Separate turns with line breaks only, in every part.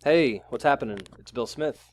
Hey, what's happening? It's Bill Smith.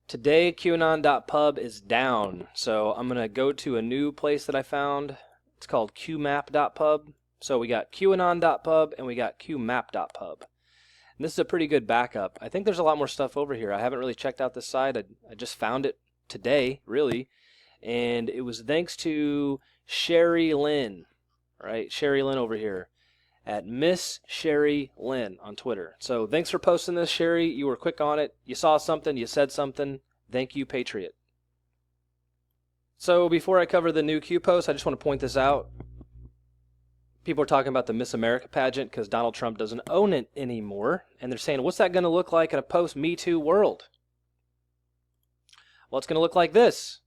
Today, QAnon.pub is down, so I'm going to go to a new place that I found. It's called qmap.pub. So we got QAnon.pub and we got qmap.pub. And this is a pretty good backup. I think there's a lot more stuff over here. I haven't really checked out this site. I just found it today, really. And it was thanks to Sherry Lynn, right? Sherry Lynn over here at Miss Sherry Lynn on Twitter. So thanks for posting this, Sherry. You were quick on it. You saw something. You said something. Thank you, Patriot. So before I cover the new Q post, I just want to point this out. People are talking about the Miss America pageant because Donald Trump doesn't own it anymore. And they're saying, what's that going to look like in a post-Me Too world? Well, it's going to look like this.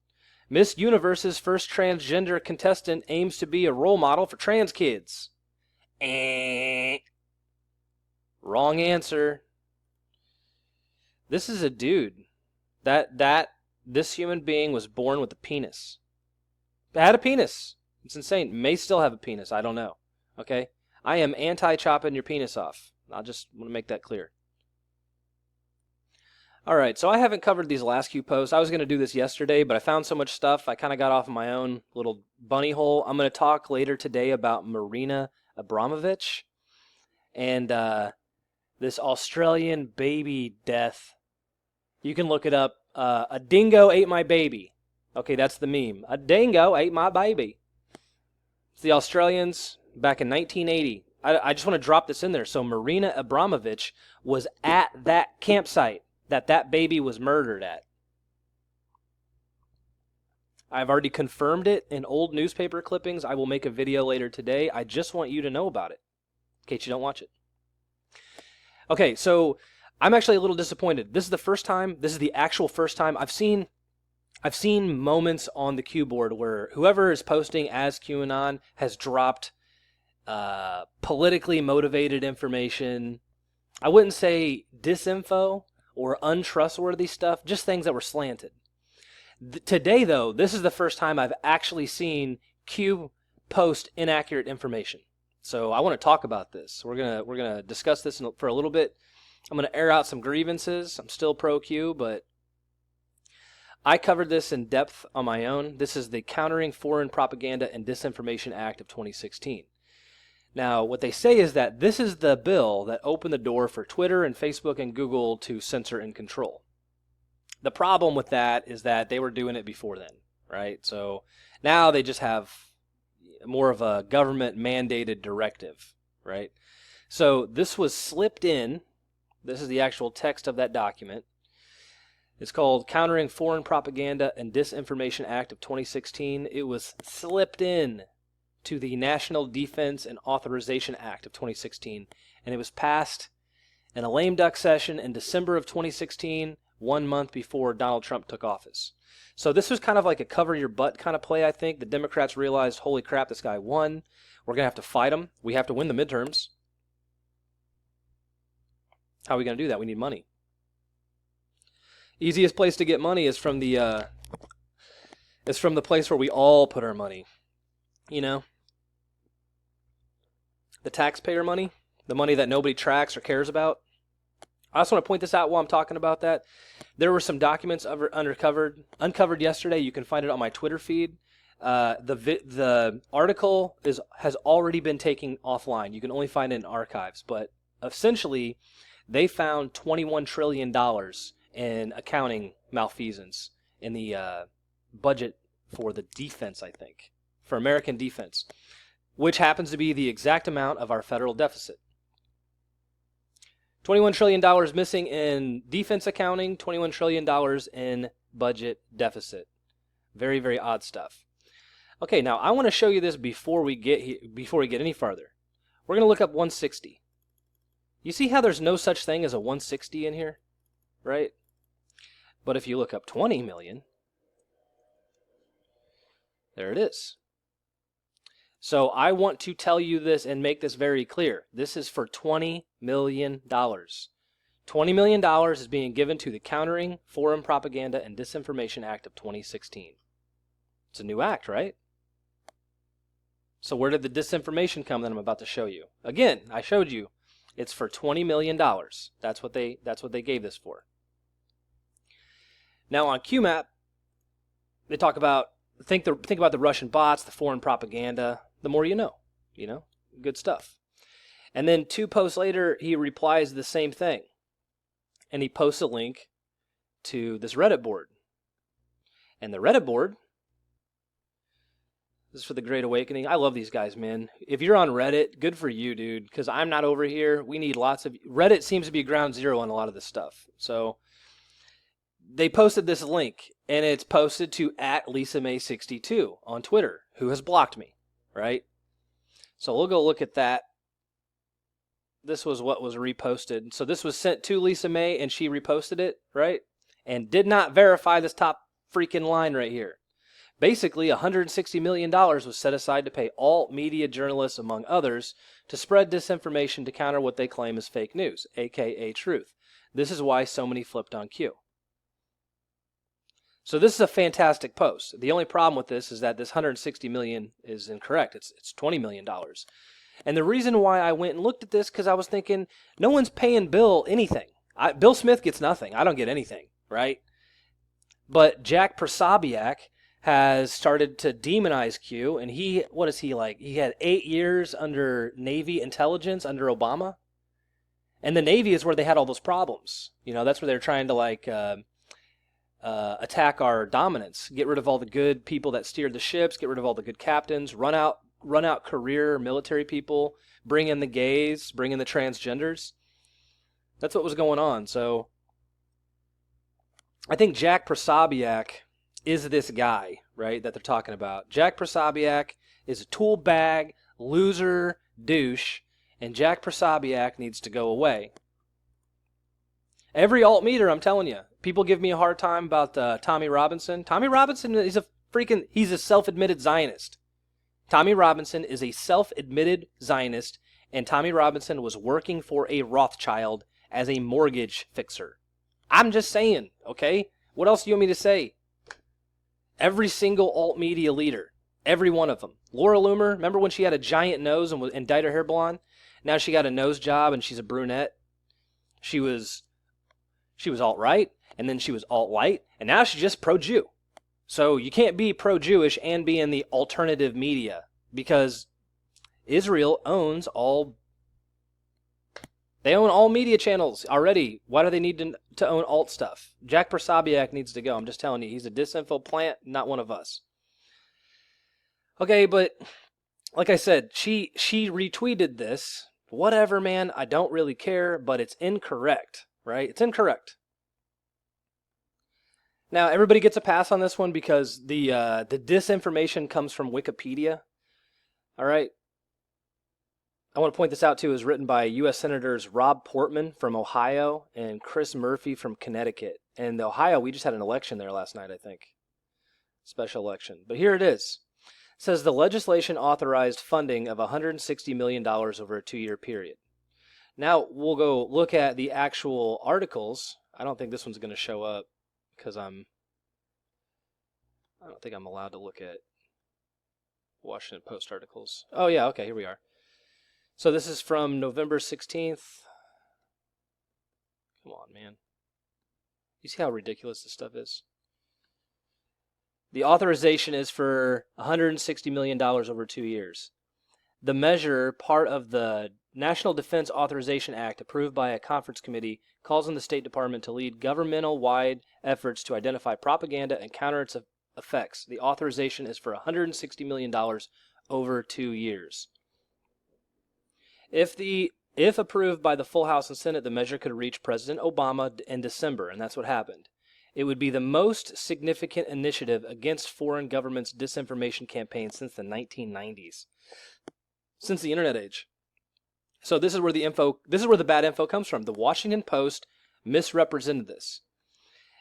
Miss Universe's first transgender contestant aims to be a role model for trans kids. Wrong answer. This is a dude. This human being was born with a penis. It had a penis. It's insane. May still have a penis. I don't know. Okay? I am anti-chopping your penis off. I just want to make that clear. Alright, so I haven't covered these last few posts. I was going to do this yesterday, but I found so much stuff, I kind of got off of my own little bunny hole. I'm going to talk later today about Marina Abramovich and this Australian baby death. You can look it up. A dingo ate my baby. Okay, that's the meme. A dingo ate my baby. It's the Australians back in 1980. I just want to drop this in there. So Marina Abramovich was at that campsite that baby was murdered at. I've already confirmed it in old newspaper clippings. I will make a video later today. I just want you to know about it, in case you don't watch it. Okay, so I'm actually a little disappointed. This is the first time, this is the actual first time I've seen moments on the Q board where whoever is posting as QAnon has dropped politically motivated information. I wouldn't say disinfo or untrustworthy stuff, just things that were slanted. Today, though, this is the first time I've actually seen Q post inaccurate information. So I want to talk about this. We're gonna discuss this for a little bit. I'm gonna air out some grievances. I'm still pro Q, but I covered this in depth on my own. This is the Countering Foreign Propaganda and Disinformation Act of 2016. Now, what they say is that this is the bill that opened the door for Twitter and Facebook and Google to censor and control. The problem with that is that they were doing it before then, right? So now they just have more of a government-mandated directive, right? So this was slipped in. This is the actual text of that document. It's called Countering Foreign Propaganda and Disinformation Act of 2016. It was slipped in to the National Defense and Authorization Act of 2016, and it was passed in a lame duck session in December of 2016, 1 month before Donald Trump took office. So this was kind of like a cover your butt kind of play, I think. The Democrats realized, holy crap, this guy won. We're going to have to fight him. We have to win the midterms. How are we going to do that? We need money. Easiest place to get money is from the place where we all put our money. You know? The taxpayer money, the money that nobody tracks or cares about. I also want to point this out while I'm talking about that. There were some documents uncovered yesterday. You can find it on my Twitter feed. The article has already been taken offline. You can only find it in archives. But essentially, they found $21 trillion in accounting malfeasance in the budget for the defense, I think, for American defense, which happens to be the exact amount of our federal deficit. $21 trillion missing in defense accounting, $21 trillion in budget deficit. Very, very odd stuff. Okay, now I want to show you this before we get any farther. We're going to look up 160. You see how there's no such thing as a 160 in here, right? But if you look up 20 million, there it is. So I want to tell you this and make this very clear. This is for $20 million. $20 million is being given to the Countering Foreign Propaganda and Disinformation Act of 2016. It's a new act, right? So where did the disinformation come that I'm about to show you? Again, I showed you It's for $20 million. That's what they gave this for. Now on QMAP, they talk about think about the Russian bots, the foreign propaganda. The more you know, good stuff. And then 2 posts later, he replies the same thing, and he posts a link to this Reddit board. And the Reddit board, this is for the Great Awakening. I love these guys, man. If you're on Reddit, good for you, dude, because I'm not over here. We need lots of... Reddit seems to be ground zero on a lot of this stuff. So they posted this link, and it's posted to @LisaMay62 on Twitter, who has blocked me, right? So we'll go look at that. This was what was reposted. So this was sent to Lisa May, and she reposted it, right? And did not verify this top freaking line right here. Basically, $160 million was set aside to pay alt media journalists, among others, to spread disinformation to counter what they claim is fake news, aka truth. This is why so many flipped on Q. So this is a fantastic post. The only problem with this is that this $160 million is incorrect. It's $20 million. And the reason why I went and looked at this, because I was thinking, no one's paying Bill anything. Bill Smith gets nothing. I don't get anything, right? But Jack Posobiec has started to demonize Q, and what is he like? He had 8 years under Navy intelligence under Obama. And the Navy is where they had all those problems. That's where they're trying to attack our dominance, get rid of all the good people that steered the ships, get rid of all the good captains, run out career military people, bring in the gays, bring in the transgenders. That's what was going on. So I think Jack Posobiec is this guy, right, that they're talking about. Jack Posobiec is a tool bag, loser, douche, and Jack Posobiec needs to go away. Every alt meter, I'm telling you, people give me a hard time about Tommy Robinson. Tommy Robinson is he's a self-admitted Zionist. Tommy Robinson is a self-admitted Zionist, and Tommy Robinson was working for a Rothschild as a mortgage fixer. I'm just saying, okay? What else do you want me to say? Every single alt media leader, every one of them. Laura Loomer, remember when she had a giant nose and dyed her hair blonde? Now she got a nose job and she's a brunette. She was alt-right, and then she was alt-light, and now she's just pro-Jew. So you can't be pro-Jewish and be in the alternative media, because Israel owns they own all media channels already. Why do they need to own alt stuff? Jack Posobiec needs to go. I'm just telling you, he's a disinfo plant, not one of us. Okay, but like I said, she retweeted this. Whatever, man, I don't really care, but it's incorrect. Right? It's incorrect. Now, everybody gets a pass on this one because the disinformation comes from Wikipedia. All right? I want to point this out, too. It was written by U.S. Senators Rob Portman from Ohio and Chris Murphy from Connecticut. And Ohio, we just had an election there last night, I think. Special election. But here it is. It says the legislation authorized funding of $160 million over a 2-year period. Now, we'll go look at the actual articles. I don't think this one's going to show up because I don't think I'm allowed to look at Washington Post articles. Oh, yeah, okay, here we are. So this is from November 16th. Come on, man. You see how ridiculous this stuff is? The authorization is for $160 million over 2 years. The measure, part of the National Defense Authorization Act, approved by a conference committee, calls on the State Department to lead governmental-wide efforts to identify propaganda and counter its effects. The authorization is for $160 million over 2 years. If approved by the full House and Senate, the measure could reach President Obama in December, and that's what happened. It would be the most significant initiative against foreign governments' disinformation campaign since the 1990s. Since the internet age. So this is where the bad info comes from. The Washington Post misrepresented this.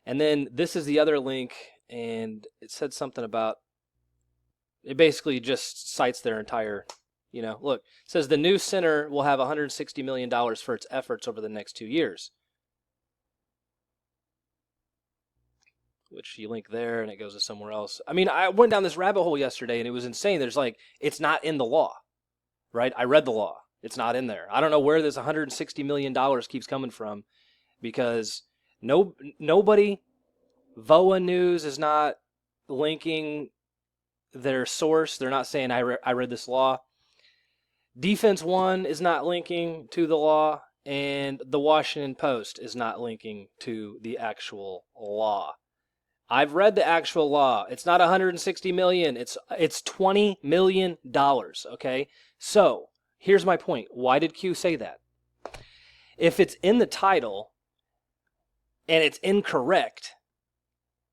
And then this is the other link, and it said something about, it basically just cites their entire, look, it says the new center will have $160 million for its efforts over the next 2 years. Which you link there, and it goes to somewhere else. I mean, I went down this rabbit hole yesterday, and it was insane. There's it's not in the law. Right? I read the law. It's not in there. I don't know where this $160 million keeps coming from, because nobody, VOA News is not linking their source. They're not saying I read this law. Defense One is not linking to the law, and the Washington Post is not linking to the actual law. I've read the actual law. It's not 160 million. It's $20 million. Okay. So here's my point. Why did Q say that? If it's in the title and it's incorrect,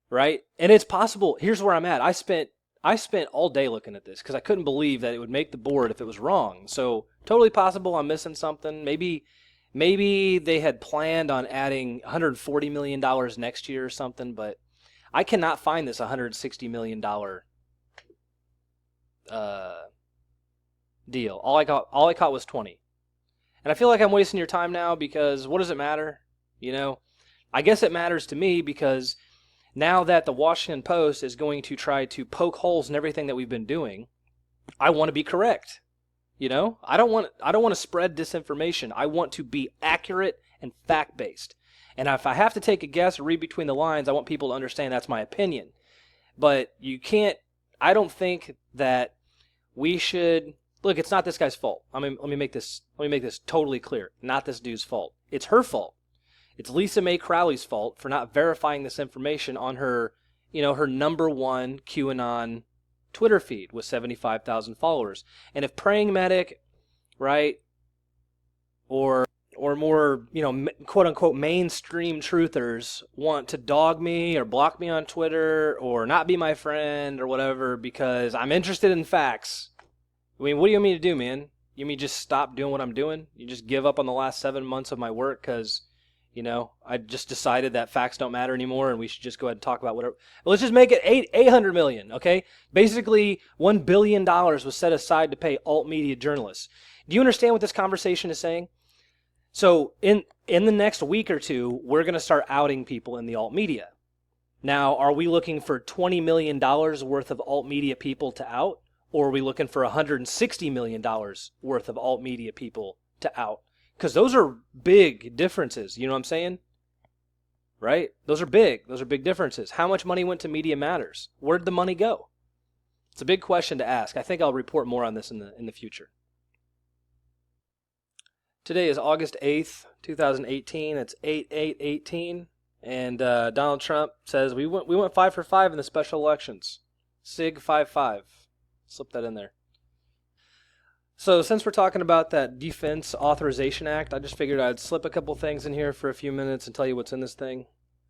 right? And it's possible. Here's where I'm at. I spent all day looking at this because I couldn't believe that it would make the board if it was wrong. So totally possible I'm missing something. Maybe they had planned on adding $140 million next year or something, but I cannot find this $160 million deal. All I caught was 20. And I feel like I'm wasting your time now, because what does it matter? I guess it matters to me because now that the Washington Post is going to try to poke holes in everything that we've been doing, I want to be correct. I don't want to spread disinformation. I want to be accurate and fact-based. And if I have to take a guess or read between the lines, I want people to understand that's my opinion. But you can't. I don't think that we should. Look, it's not this guy's fault. Let me make this totally clear. Not this dude's fault. It's her fault. It's Lisa Mae Crowley's fault for not verifying this information on her, her number one QAnon Twitter feed with 75,000 followers. And if PrayingMedic, right, or more, quote unquote mainstream truthers want to dog me or block me on Twitter or not be my friend or whatever because I'm interested in facts. I mean, what do you want me to do, man? You mean just stop doing what I'm doing? You just give up on the last 7 months of my work because, I just decided that facts don't matter anymore and we should just go ahead and talk about whatever. Well, let's just make it $800 million, okay? Basically, $1 billion was set aside to pay alt media journalists. Do you understand what this conversation is saying? So in the next week or two, we're going to start outing people in the alt media. Now, are we looking for $20 million worth of alt media people to out? Or are we looking for $160 million worth of alt media people to out? Because those are big differences. You know what I'm saying? Right? Those are big. Those are big differences. How much money went to Media Matters? Where'd the money go? It's a big question to ask. I think I'll report more on this in the future. Today is August 8th, 2018. It's 8/8/18. And Donald Trump says we went 5 for 5 in the special elections. Sig 5-5. Slip that in there. So since we're talking about that Defense Authorization Act, I just figured I'd slip a couple things in here for a few minutes and tell you what's in this thing.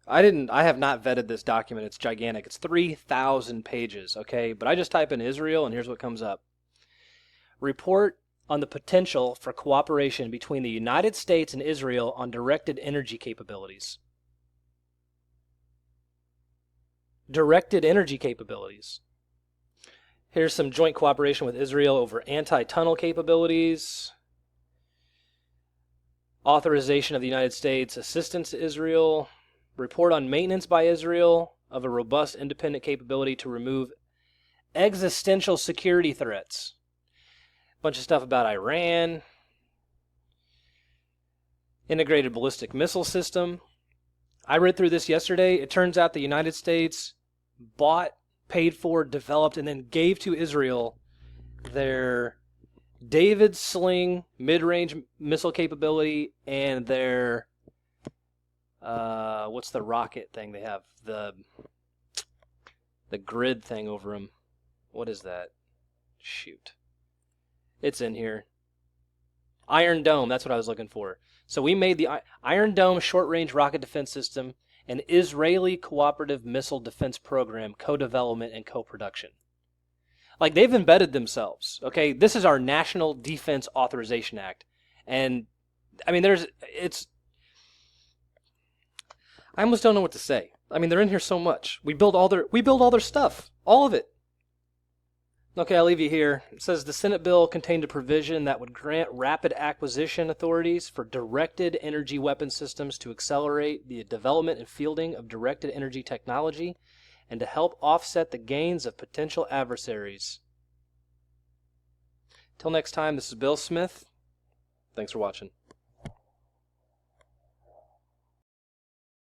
I have not vetted this document. It's gigantic. It's 3,000 pages, okay? But I just type in Israel and here's what comes up. Report on the potential for cooperation between the United States and Israel on directed energy capabilities. Directed energy capabilities. Here's some joint cooperation with Israel over anti-tunnel capabilities. Authorization of the United States assistance to Israel. Report on maintenance by Israel of a robust independent capability to remove existential security threats. Bunch of stuff about Iran. Integrated ballistic missile system. I read through this yesterday. It turns out the United States bought, paid for, developed, and then gave to Israel their David Sling mid-range missile capability and their what's the rocket thing they have? The grid thing over them. What is that? Shoot. It's in here. Iron Dome, that's what I was looking for. So we made the Iron Dome short-range rocket defense system, an Israeli cooperative missile defense program, co-development and co-production. Like, they've embedded themselves, okay? This is our National Defense Authorization Act. And, I mean, I almost don't know what to say. I mean, they're in here so much. We build all their stuff. All of it. Okay, I'll leave you here. It says the Senate bill contained a provision that would grant rapid acquisition authorities for directed energy weapon systems to accelerate the development and fielding of directed energy technology and to help offset the gains of potential adversaries. Till next time, this is Bill Smith. Thanks for watching.